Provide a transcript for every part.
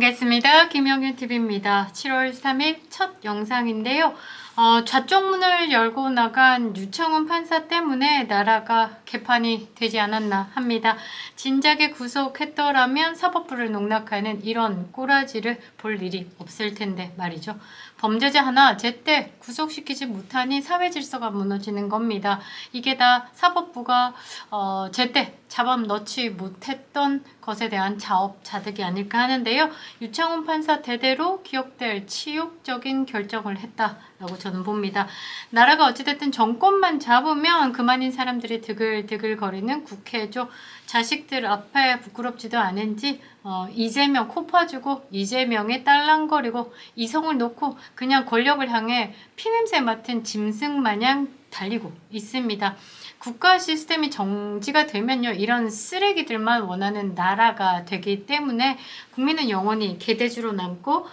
반갑습니다. 김영윤TV입니다. 7월 3일 첫 영상인데요. 좌쪽문을 열고 나간 유청훈 판사 때문에 나라가 개판이 되지 않았나 합니다. 진작에 구속했더라면 사법부를 농락하는 이런 꼬라지를 볼 일이 없을 텐데 말이죠. 범죄자 하나 제때 구속시키지 못하니 사회 질서가 무너지는 겁니다. 이게 다 사법부가 제때 잡아 넣지 못했던 것에 대한 자업자득이 아닐까 하는데요. 유청훈 판사 대대로 기억될 치욕적인 결정을 했다라고 저는 봅니다. 나라가 어찌됐든 정권만 잡으면 그만인 사람들이 드글드글거리는 국회죠. 자식들 앞에 부끄럽지도 않은지 이재명 코 파주고 이재명에 딸랑거리고 이성을 놓고 그냥 권력을 향해 피냄새 맡은 짐승 마냥 달리고 있습니다. 국가 시스템이 정지가 되면요, 이런 쓰레기들만 원하는 나라가 되기 때문에 국민은 영원히 개돼지로 남고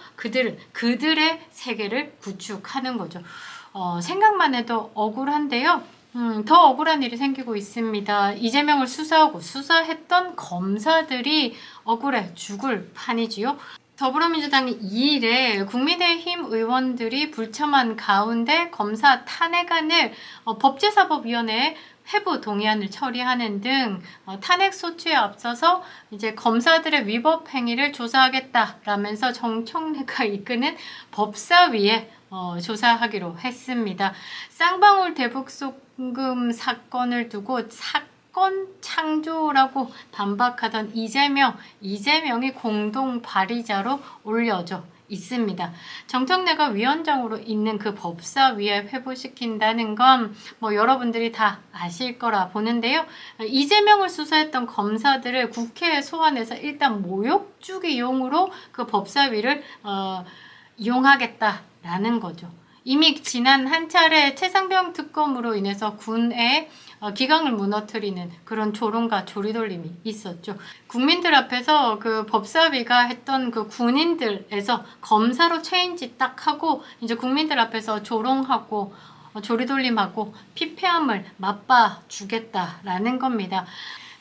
그들의 세계를 구축하는 거죠. 생각만 해도 억울한데요. 더 억울한 일이 생기고 있습니다. 이재명을 수사했던 검사들이 억울해 죽을 판이지요. 더불어민주당이 2일에 국민의힘 의원들이 불참한 가운데 검사 탄핵안을 법제사법위원회에 회부 동의안을 처리하는 등 탄핵소추에 앞서서 이제 검사들의 위법 행위를 조사하겠다라면서 정청래가 이끄는 법사위에 조사하기로 했습니다. 쌍방울 대북송금 사건을 두고 사건 창조라고 반박하던 이재명이 공동 발의자로 올려져 있습니다. 정청래가 위원장으로 있는 그 법사위에 회부시킨다는 건 여러분들이 다 아실 거라 보는데요. 이재명을 수사했던 검사들을 국회에 소환해서 일단 모욕주기용으로 그 법사위를 이용하겠다라는 거죠. 이미 지난 한 차례 최상병 특검으로 인해서 군의 기강을 무너뜨리는 그런 조롱과 조리돌림이 있었죠. 국민들 앞에서 그 법사위가 했던 그 군인들에서 검사로 체인지 딱 하고 이제 국민들 앞에서 조롱하고 조리돌림하고 피폐함을 맛봐주겠다라는 겁니다.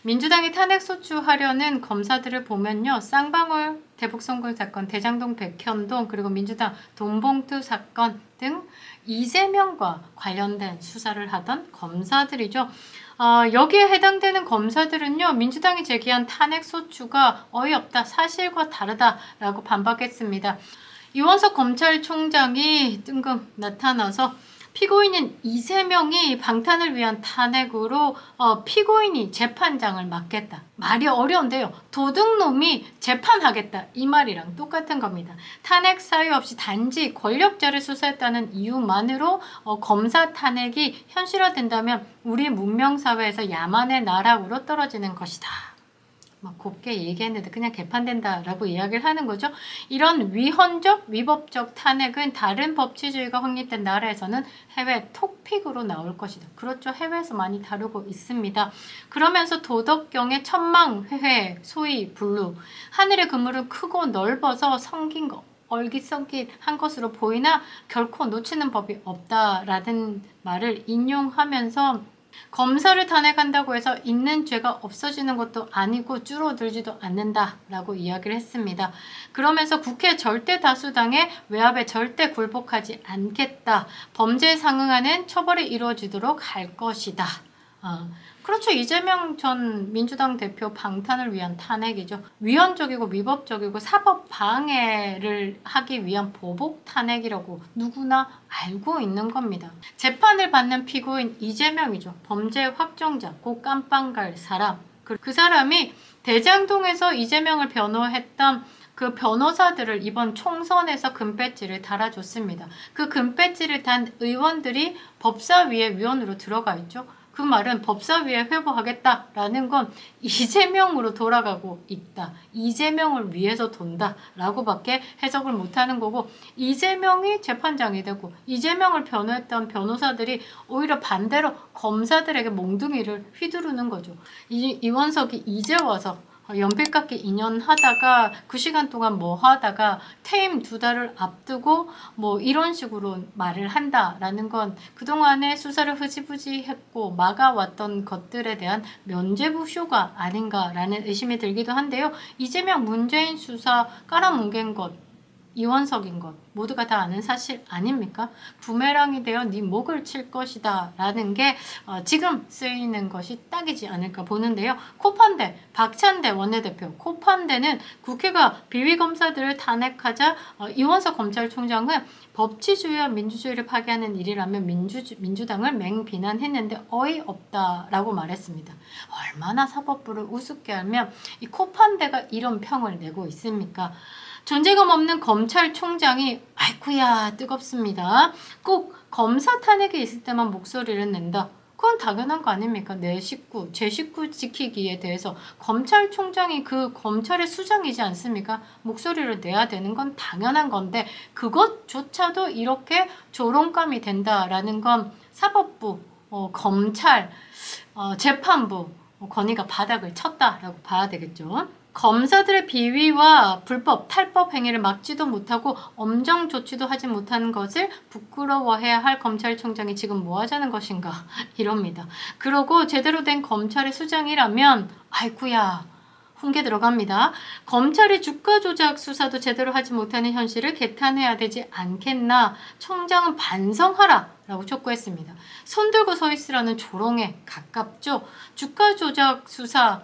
민주당이 탄핵소추하려는 검사들을 보면요, 쌍방울 대북송금 사건, 대장동 백현동, 그리고 민주당 돈봉투 사건 등 이재명과 관련된 수사를 하던 검사들이죠. 여기에 해당되는 검사들은요, 민주당이 제기한 탄핵소추가 어이없다, 사실과 다르다라고 반박했습니다. 이원석 검찰총장이 뜬금 나타나서 피고인인 이재명이 방탄을 위한 탄핵으로 피고인이 재판장을 맡겠다. 말이 어려운데요. 도둑놈이 재판하겠다. 이 말이랑 똑같은 겁니다. 탄핵 사유 없이 단지 권력자를 수사했다는 이유만으로 검사 탄핵이 현실화된다면 우리 문명사회에서 야만의 나락으로 떨어지는 것이다. 막 곱게 얘기했는데 그냥 개판된다라고 이야기를 하는 거죠. 이런 위헌적, 위법적 탄핵은 다른 법치주의가 확립된 나라에서는 해외 톡픽으로 나올 것이다. 그렇죠. 해외에서 많이 다루고 있습니다. 그러면서 도덕경의 천망회회, 소위 블루, 하늘의 그물은 크고 넓어서 성긴 거, 얼깃성깃한 것으로 보이나 결코 놓치는 법이 없다라는 말을 인용하면서 검사를 탄핵한다고 해서 있는 죄가 없어지는 것도 아니고 줄어들지도 않는다라고 이야기를 했습니다. 그러면서 국회 절대 다수당의 외압에 절대 굴복하지 않겠다. 범죄에 상응하는 처벌이 이루어지도록 할 것이다. 그렇죠. 이재명 전 민주당 대표 방탄을 위한 탄핵이죠. 위헌적이고 위법적이고 사법 방해를 하기 위한 보복 탄핵이라고 누구나 알고 있는 겁니다. 재판을 받는 피고인 이재명이죠. 범죄 확정자, 곧 깜빵 갈 사람. 그 사람이 대장동에서 이재명을 변호했던 그 변호사들을 이번 총선에서 금배지를 달아줬습니다. 그 금배지를 단 의원들이 법사위의 위원으로 들어가 있죠. 그 말은 법사위에 회부하겠다라는 건 이재명으로 돌아가고 있다. 이재명을 위해서 돈다 라고 밖에 해석을 못하는 거고, 이재명이 재판장이 되고 이재명을 변호했던 변호사들이 오히려 반대로 검사들에게 몽둥이를 휘두르는 거죠. 이원석이 이제 와서 연필깎이 2년 하다가 그 시간 동안 뭐 하다가 퇴임 2달을 앞두고 뭐 이런 식으로 말을 한다라는 건 그동안에 수사를 흐지부지 했고 막아왔던 것들에 대한 면죄부 쇼가 아닌가라는 의심이 들기도 한데요. 이재명 문재인 수사 깔아뭉갠 것, 이원석인 것 모두가 다 아는 사실 아닙니까? 부메랑이 되어 네 목을 칠 것이다 라는 게 지금 쓰이는 것이 딱이지 않을까 보는데요. 코판대, 박찬대 원내대표, 코판대는 국회가 비위검사들을 탄핵하자 이원석 검찰총장은 법치주의와 민주주의를 파괴하는 일이라면 민주당을 맹비난했는데 어이없다라고 말했습니다. 얼마나 사법부를 우습게 하면 이 코판대가 이런 평을 내고 있습니까? 존재감 없는 검찰총장이 아이쿠야 뜨겁습니다. 꼭 검사 탄핵이 있을 때만 목소리를 낸다. 그건 당연한 거 아닙니까? 내 식구, 제 식구 지키기에 대해서 검찰총장이 그 검찰의 수장이지 않습니까? 목소리를 내야 되는 건 당연한 건데 그것조차도 이렇게 조롱감이 된다라는 건 사법부, 검찰, 재판부 권위가 바닥을 쳤다라고 봐야 되겠죠. 검사들의 비위와 불법, 탈법 행위를 막지도 못하고 엄정 조치도 하지 못하는 것을 부끄러워해야 할 검찰총장이 지금 뭐 하자는 것인가 이럽니다. 그러고 제대로 된 검찰의 수장이라면 아이쿠야 훈계 들어갑니다. 검찰이 주가 조작 수사도 제대로 하지 못하는 현실을 개탄해야 되지 않겠나. 총장은 반성하라 라고 촉구했습니다. 손들고 서 있으라는 조롱에 가깝죠. 주가 조작 수사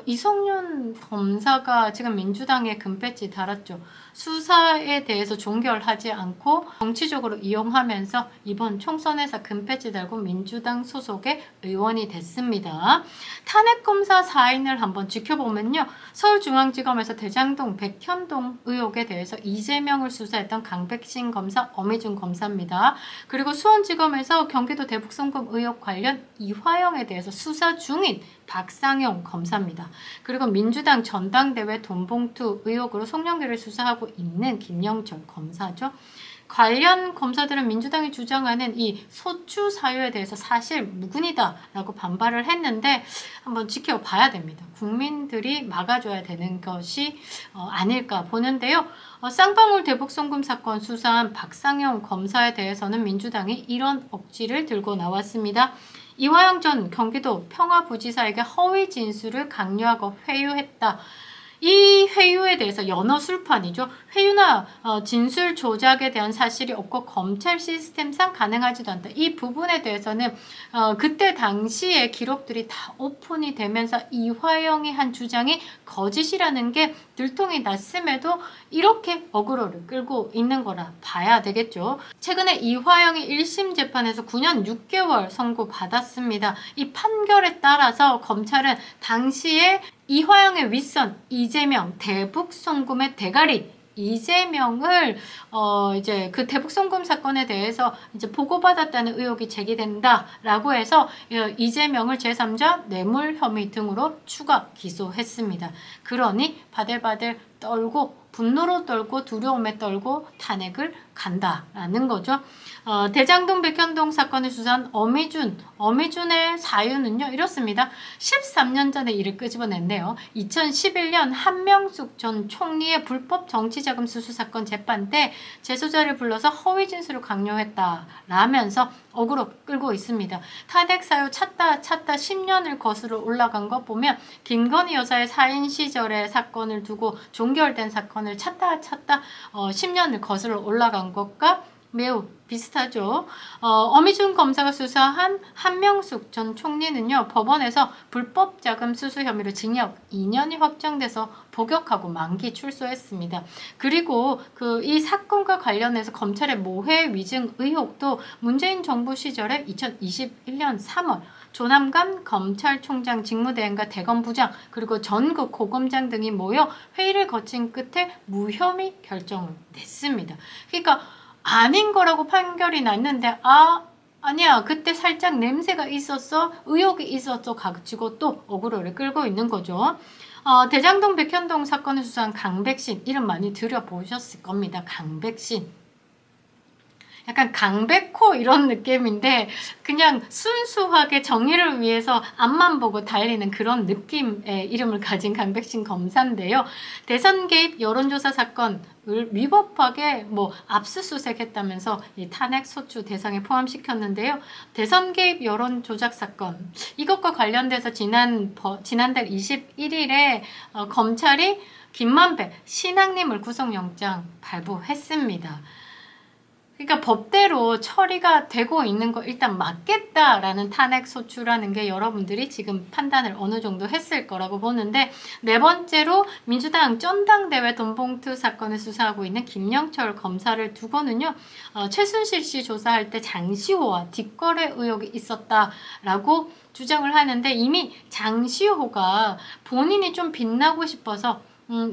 이성윤 검사가 지금 민주당에 금배지 달았죠. 수사에 대해서 종결하지 않고 정치적으로 이용하면서 이번 총선에서 금배지 달고 민주당 소속의 의원이 됐습니다. 탄핵검사 사인을 한번 지켜보면요. 서울중앙지검에서 대장동 백현동 의혹에 대해서 이재명을 수사했던 강백신 검사, 엄희준 검사입니다. 그리고 수원지검에서 경기도 대북송금 의혹 관련 이화영에 대해서 수사 중인 박상용 검사입니다. 그리고 민주당 전당대회 돈봉투 의혹으로 송영길을 수사하고 있는 김영철 검사죠. 관련 검사들은 민주당이 주장하는 이 소추 사유에 대해서 사실 무근이다 라고 반발을 했는데 한번 지켜봐야 됩니다. 국민들이 막아줘야 되는 것이 아닐까 보는데요. 쌍방울 대북송금 사건 수사한 박상영 검사에 대해서는 민주당이 이런 억지를 들고 나왔습니다. 이화영 전 경기도 평화부지사에게 허위 진술을 강요하고 회유했다. 이 회유에 대해서 연어술판이죠. 회유나 진술 조작에 대한 사실이 없고 검찰 시스템상 가능하지도 않다. 이 부분에 대해서는 그때 당시의 기록들이 다 오픈이 되면서 이화영이 한 주장이 거짓이라는 게 들통이 났음에도 이렇게 어그로를 끌고 있는 거라 봐야 되겠죠. 최근에 이화영이 1심 재판에서 9년 6개월 선고받았습니다. 이 판결에 따라서 검찰은 당시에 이화영의 윗선 이재명 대북송금의 대가리 이재명을 이제 그 대북송금 사건에 대해서 이제 보고받았다는 의혹이 제기된다라고 해서 이재명을 제3자 뇌물 혐의 등으로 추가 기소했습니다. 그러니 바들바들 떨고 분노로 떨고 두려움에 떨고 탄핵을 간다라는 거죠. 대장동 백현동 사건을 수사한 어미준의 사유는요 이렇습니다. 13년 전에 이를 끄집어냈네요. 2011년 한명숙 전 총리의 불법 정치자금 수수 사건 재판 때 재소자를 불러서 허위 진술을 강요했다라면서 어그로 끌고 있습니다. 탄핵 사유 찾다 10년을 거슬러 올라간 거 보면 김건희 여사의 사인 시절의 사건을 두고 종결된 사건을 찾다 10년을 거슬러 올라간 것과 매우 비슷하죠. 어미준 검사가 수사한 한명숙 전 총리는요. 법원에서 불법 자금 수수 혐의로 징역 2년이 확정돼서 복역하고 만기 출소했습니다. 그리고 이 사건과 관련해서 검찰의 모해 위증 의혹도 문재인 정부 시절에 2021년 3월 조남관 검찰총장 직무대행과 대검부장 그리고 전국 고검장 등이 모여 회의를 거친 끝에 무혐의 결정을 냈습니다. 그러니까 아닌 거라고 판결이 났는데 아니야 그때 살짝 냄새가 있었어 의혹이 있었어 가지고 또 어그로를 끌고 있는 거죠. 대장동 백현동 사건을 수사한 강백신 이름 많이 들어보셨을 겁니다. 강백신 약간 강백호 이런 느낌인데 그냥 순수하게 정의를 위해서 앞만 보고 달리는 그런 느낌의 이름을 가진 강백신 검사인데요. 대선 개입 여론조사 사건을 위법하게 압수수색했다면서 이 탄핵 소추 대상에 포함시켰는데요. 대선 개입 여론 조작 사건 이것과 관련돼서 지난달 21일에 검찰이 김만배 신앙님을 구속영장 발부했습니다. 그러니까 법대로 처리가 되고 있는 거 일단 맞겠다라는 탄핵 소추라는 게 여러분들이 지금 판단을 어느 정도 했을 거라고 보는데, 네 번째로 민주당 전당대회 돈봉투 사건을 수사하고 있는 김영철 검사를 두고는요, 최순실 씨 조사할 때 장시호와 뒷거래 의혹이 있었다라고 주장을 하는데, 이미 장시호가 본인이 좀 빛나고 싶어서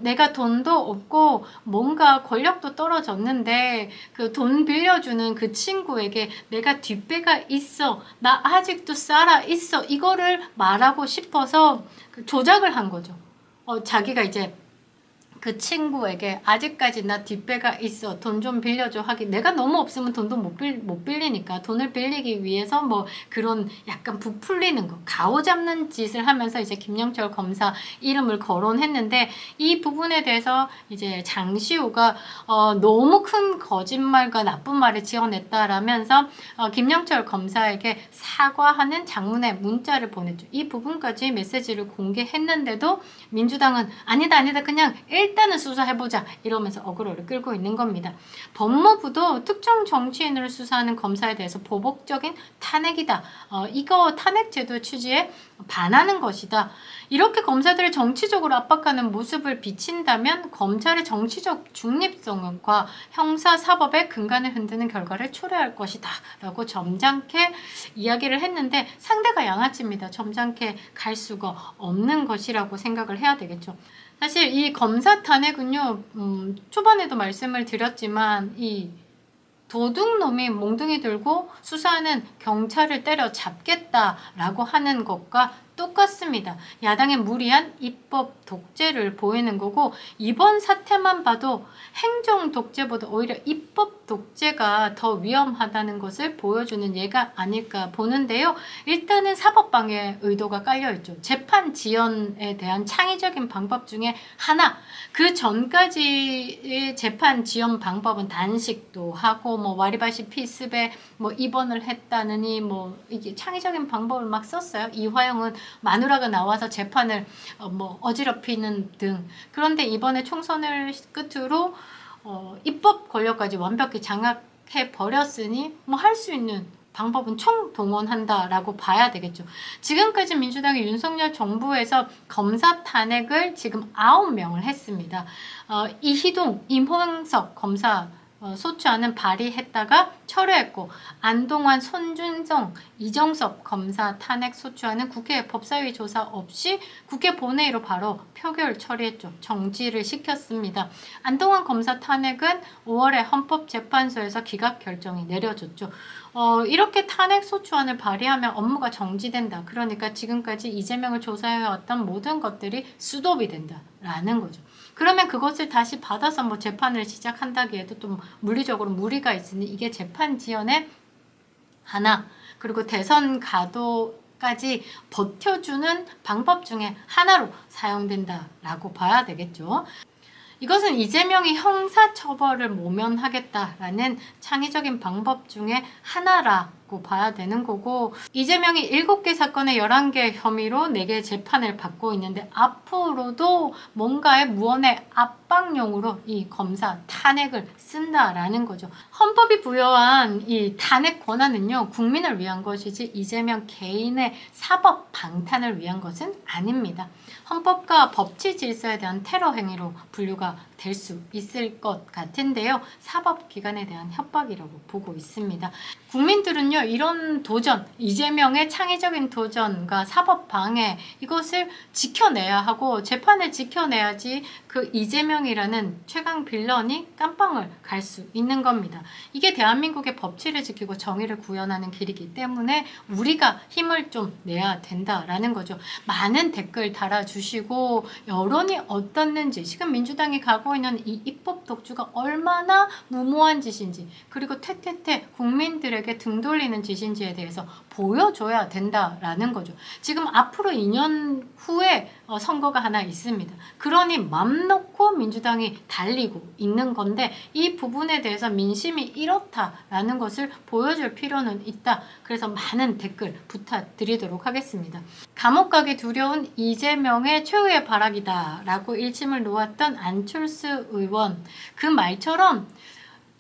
내가 돈도 없고 뭔가 권력도 떨어졌는데 그 돈 빌려주는 그 친구에게 내가 뒷배가 있어, 나 아직도 살아 있어, 이거를 말하고 싶어서 조작을 한 거죠. 자기가 이제 그 친구에게 아직까지 나 뒷배가 있어, 돈 좀 빌려줘 하기, 내가 너무 없으면 돈도 못 빌리니까 돈을 빌리기 위해서 그런 약간 부풀리는 거, 가오잡는 짓을 하면서 이제 김영철 검사 이름을 거론했는데, 이 부분에 대해서 이제 장시호가 너무 큰 거짓말과 나쁜 말을 지어냈다라면서 김영철 검사에게 사과하는 장문의 문자를 보냈죠. 이 부분까지 메시지를 공개했는데도 민주당은 아니다 그냥 일단은 수사해보자 이러면서 어그로를 끌고 있는 겁니다. 법무부도 특정 정치인을 수사하는 검사에 대해서 보복적인 탄핵이다, 이거 탄핵제도 취지에 반하는 것이다, 이렇게 검사들을 정치적으로 압박하는 모습을 비친다면 검찰의 정치적 중립성과 형사사법의 근간을 흔드는 결과를 초래할 것이다 라고 점잖게 이야기를 했는데, 상대가 양아치입니다. 점잖게 갈 수가 없는 것이라고 생각을 해야 되겠죠. 사실 이 검사 탄핵은요, 초반에도 말씀을 드렸지만 이 도둑놈이 몽둥이 들고 수사하는 경찰을 때려잡겠다라고 하는 것과 똑같습니다. 야당의 무리한 입법 독재를 보이는 거고, 이번 사태만 봐도 행정 독재보다 오히려 입법 독재가 더 위험하다는 것을 보여주는 예가 아닐까 보는데요. 일단은 사법방해 의도가 깔려있죠. 재판 지연에 대한 창의적인 방법 중에 하나, 그 전까지의 재판 지연 방법은 단식도 하고 와리바시 피습에 입원을 했다느니 이게 창의적인 방법을 막 썼어요. 이화영은 마누라가 나와서 재판을 어지럽히는 등. 그런데 이번에 총선을 끝으로 입법 권력까지 완벽히 장악해 버렸으니 할 수 있는 방법은 총동원한다라고 봐야 되겠죠. 지금까지 민주당의 윤석열 정부에서 검사 탄핵을 지금 9명을 했습니다. 이희동, 임홍석 검사 소추안은 발의했다가 철회했고, 안동환, 손준성, 이정섭 검사 탄핵 소추안은 국회 법사위 조사 없이 국회 본회의로 바로 표결 처리했죠. 정지를 시켰습니다. 안동환 검사 탄핵은 5월에 헌법재판소에서 기각 결정이 내려졌죠. 이렇게 탄핵 소추안을 발의하면 업무가 정지된다. 그러니까 지금까지 이재명을 조사해왔던 모든 것들이 수도비 된다라는 거죠. 그러면 그것을 다시 받아서 재판을 시작한다기에도 또 물리적으로 무리가 있으니 이게 재판 지연의 하나, 그리고 대선 가도까지 버텨주는 방법 중에 하나로 사용된다라고 봐야 되겠죠. 이것은 이재명이 형사처벌을 모면하겠다라는 창의적인 방법 중에 하나라고 봐야 되는 거고, 이재명이 7개 사건에 11개 혐의로 4개 재판을 받고 있는데, 앞으로도 뭔가의 무언의 압박용으로 이 검사 탄핵을 쓴다라는 거죠. 헌법이 부여한 이 탄핵 권한은요, 국민을 위한 것이지 이재명 개인의 사법 방탄을 위한 것은 아닙니다. 헌법과 법치 질서에 대한 테러 행위로 분류가 될 수 있을 것 같은데요. 사법기관에 대한 협박이라고 보고 있습니다. 국민들은요, 이런 도전, 이재명의 창의적인 도전과 사법방해, 이것을 지켜내야 하고 재판을 지켜내야지 그 이재명의 이재명이라는 최강 빌런이 깜빵을 갈 수 있는 겁니다. 이게 대한민국의 법치를 지키고 정의를 구현하는 길이기 때문에 우리가 힘을 좀 내야 된다라는 거죠. 많은 댓글 달아주시고 여론이 어떻는지, 지금 민주당이 가고 있는 이 입법 독주가 얼마나 무모한 짓인지, 그리고 퇴퇴퇴 국민들에게 등 돌리는 짓인지에 대해서 보여줘야 된다라는 거죠. 지금 앞으로 2년 후에 선거가 하나 있습니다. 그러니 맘 놓고 민주당이 달리고 있는 건데 이 부분에 대해서 민심이 이렇다라는 것을 보여줄 필요는 있다. 그래서 많은 댓글 부탁드리도록 하겠습니다. 감옥 가기 두려운 이재명의 최후의 발악이다 라고 일침을 놓았던 안철수 의원, 그 말처럼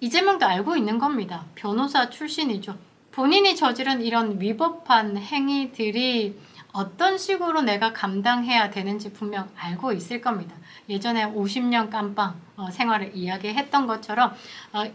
이재명도 알고 있는 겁니다. 변호사 출신이죠. 본인이 저지른 이런 위법한 행위들이 어떤 식으로 내가 감당해야 되는지 분명 알고 있을 겁니다. 예전에 50년 깜빵 생활을 이야기했던 것처럼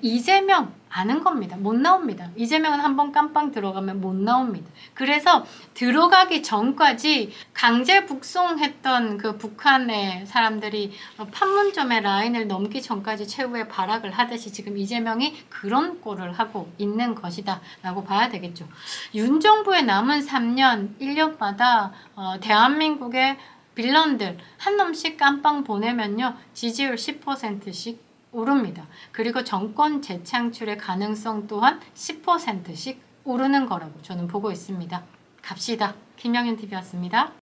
이재명 아는 겁니다. 못 나옵니다. 이재명은 한번 깜빵 들어가면 못 나옵니다. 그래서 들어가기 전까지 강제 북송했던 그 북한의 사람들이 판문점의 라인을 넘기 전까지 최후의 발악을 하듯이 지금 이재명이 그런 꼴을 하고 있는 것이다 라고 봐야 되겠죠. 윤 정부의 남은 3년, 1년마다 대한민국의 빌런들 한 놈씩 깜빵 보내면요 지지율 10%씩 오릅니다. 그리고 정권 재창출의 가능성 또한 10%씩 오르는 거라고 저는 보고 있습니다. 갑시다. 김영윤TV였습니다.